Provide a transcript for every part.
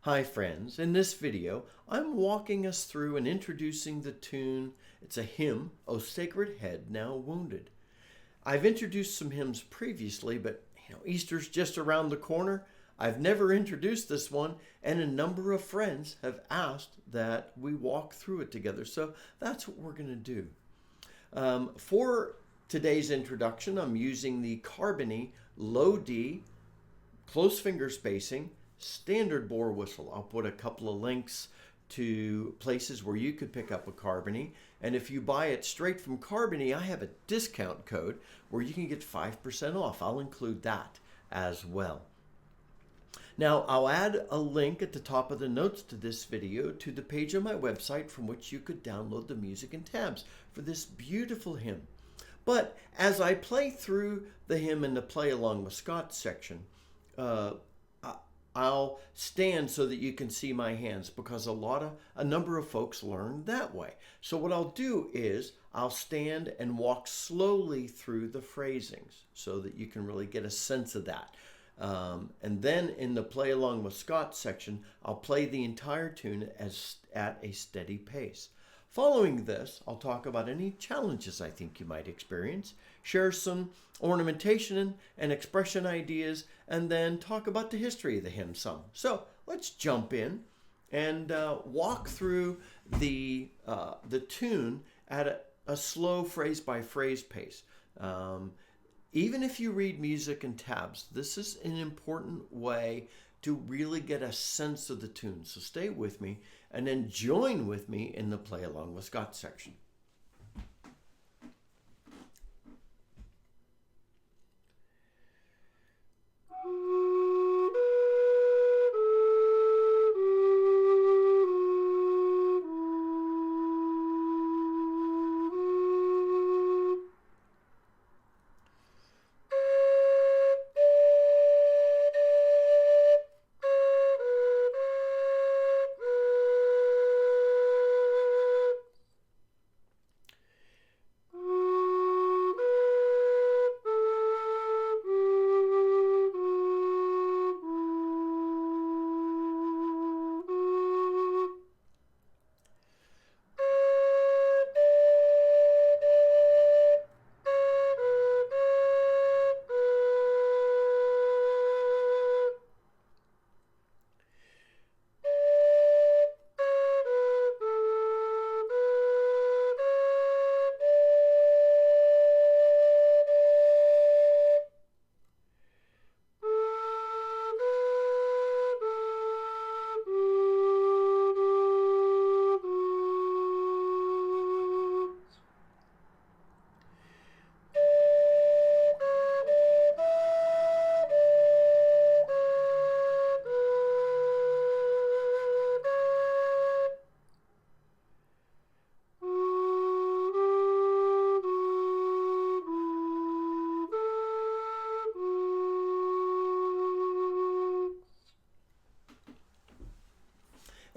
Hi friends, in this video I'm walking us through and introducing the tune. It's a hymn, O Sacred Head Now Wounded. I've introduced some hymns previously, but Easter's just around the corner. I've never introduced this one, and a number of friends have asked that we walk through it together, so that's what we're going to do. For today's introduction, I'm using the Carbony low D, close finger spacing, standard bore whistle. I'll put a couple of links to places where you could pick up a Carbony. And if you buy it straight from Carbony, I have a discount code where you can get 5% off. I'll include that as well. Now, I'll add a link at the top of the notes to this video to the page on my website from which you could download the music and tabs for this beautiful hymn. But as I play through the hymn in the Play Along with Scott section, I'll stand so that you can see my hands, because a number of folks learn that way. So what I'll do is I'll stand and walk slowly through the phrasings so that you can really get a sense of that. And then in the Play Along with Scott section, I'll play the entire tune at a steady pace. Following this, I'll talk about any challenges I think you might experience, share some ornamentation and expression ideas, and then talk about the history of the hymn some. So let's jump in and walk through the tune at a slow phrase by phrase pace. Even if you read music and tabs, this is an important way to really get a sense of the tune. So stay with me and then join with me in the Play Along with Scott section.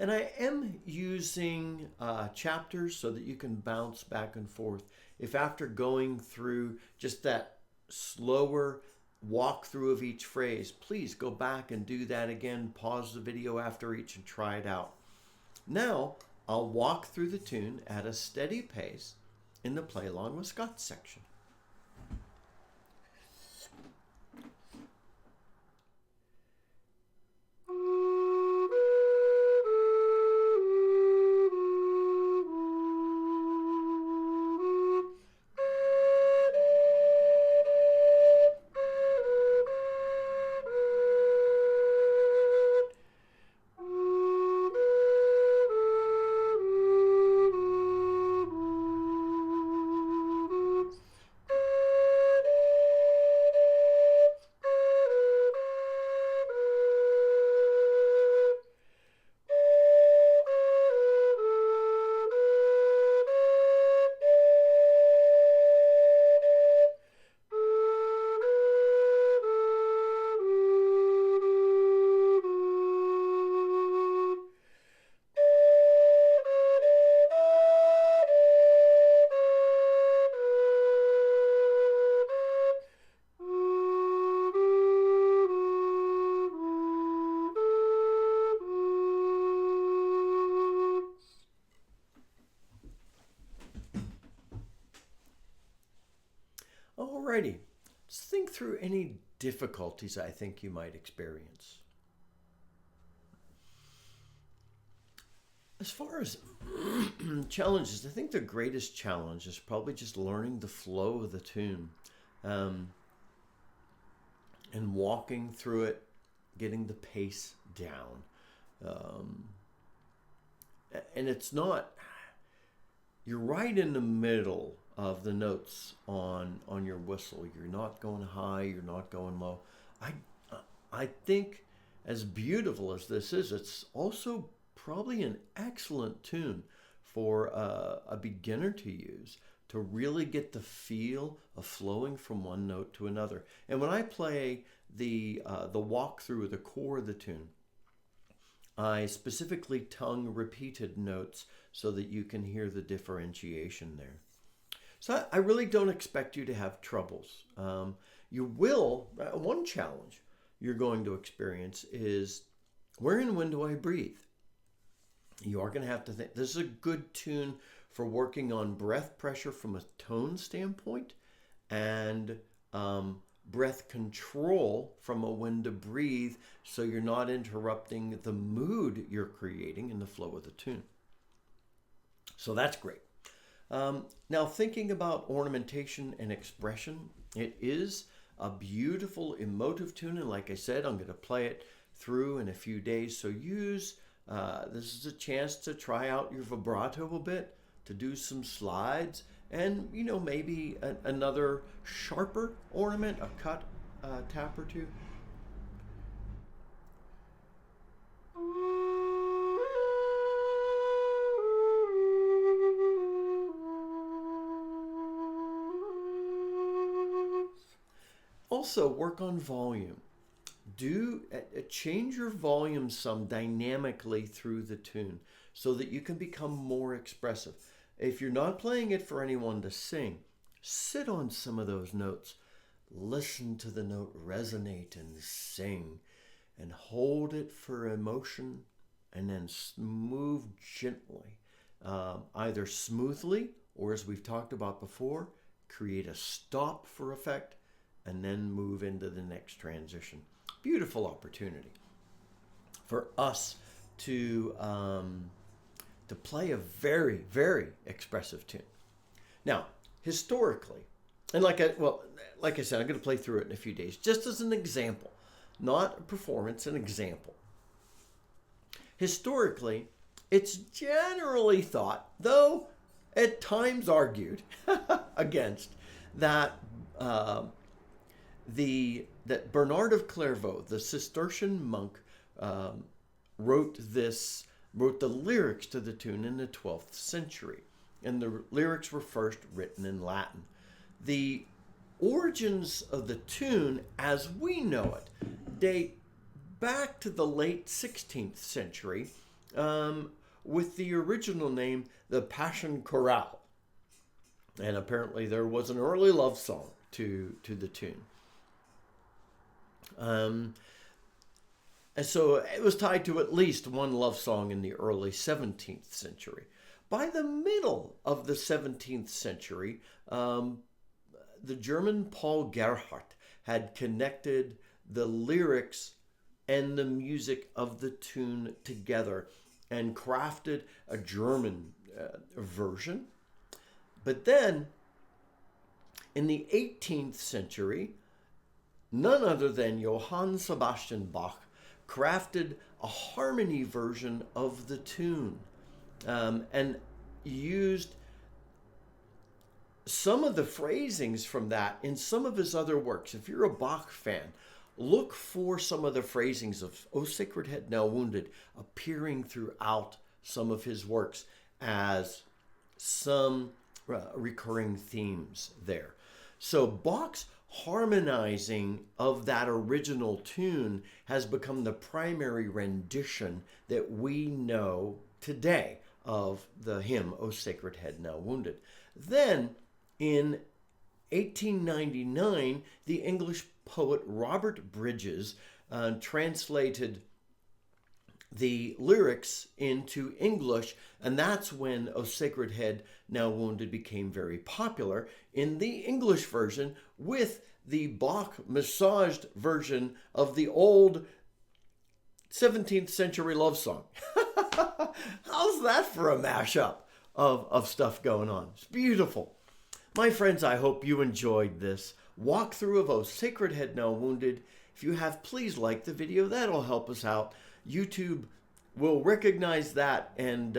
And I am using chapters so that you can bounce back and forth. If after going through just that slower walkthrough of each phrase, please go back and do that again. Pause the video after each and try it out. Now, I'll walk through the tune at a steady pace in the Play Along with Scott section. Alrighty, let's think through any difficulties I think you might experience. As far as challenges, I think the greatest challenge is probably just learning the flow of the tune, and walking through it, getting the pace down. And it's not, you're right in the middle of the notes on your whistle. You're not going high, you're not going low. I think as beautiful as this is, it's also probably an excellent tune for a beginner to use to really get the feel of flowing from one note to another. And when I play the walk through the core of the tune, I specifically tongue repeated notes so that you can hear the differentiation there. So I really don't expect you to have troubles. You will, one challenge you're going to experience is, where and when do I breathe? You are going to have to think, this is a good tune for working on breath pressure from a tone standpoint, and breath control from a when to breathe, so you're not interrupting the mood you're creating in the flow of the tune. So that's great. Now, thinking about ornamentation and expression, it is a beautiful emotive tune, and like I said, I'm going to play it through in a few days. So use this is a chance to try out your vibrato a bit, to do some slides, and maybe another sharper ornament, a cut tap or two. Also, work on volume. Do change your volume some dynamically through the tune so that you can become more expressive. If you're not playing it for anyone to sing, sit on some of those notes. Listen to the note resonate and sing, and hold it for emotion, and then move gently, either smoothly, or as we've talked about before, create a stop for effect, and then move into the next transition. Beautiful opportunity for us to play a very, very expressive tune. Now, historically, and like I said, I'm going to play through it in a few days, just as an example, not a performance, an example. Historically, it's generally thought, though at times argued against, that that Bernard of Clairvaux, the Cistercian monk, wrote the lyrics to the tune in the 12th century, and the lyrics were first written in Latin. The origins of the tune, as we know it, date back to the late 16th century, with the original name the Passion Chorale, and apparently there was an early love song to the tune. And so it was tied to at least one love song in the early 17th century. By the middle of the 17th century, the German Paul Gerhardt had connected the lyrics and the music of the tune together and crafted a German version. But then, in the 18th century, none other than Johann Sebastian Bach crafted a harmony version of the tune, and used some of the phrasings from that in some of his other works. If you're a Bach fan, look for some of the phrasings of "O Sacred Head Now Wounded" appearing throughout some of his works as some recurring themes there. So Bach's harmonizing of that original tune has become the primary rendition that we know today of the hymn, "O Sacred Head Now Wounded." Then, in 1899, the English poet Robert Bridges translated the lyrics into English, and that's when O Sacred Head Now Wounded became very popular in the English version with the Bach massaged version of the old 17th century love song. How's that for a mashup of stuff going on? It's beautiful. My friends, I hope you enjoyed this walkthrough of O Sacred Head Now Wounded. If you have, please like the video. That'll help us out. YouTube will recognize that, and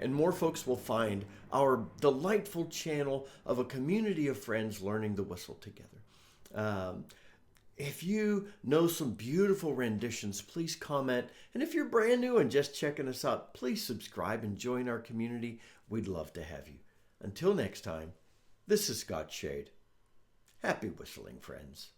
more folks will find our delightful channel of a community of friends learning the whistle together. If you know some beautiful renditions, please comment. And if you're brand new and just checking us out, please subscribe and join our community. We'd love to have you. Until next time, this is Scott Shade. Happy whistling, friends.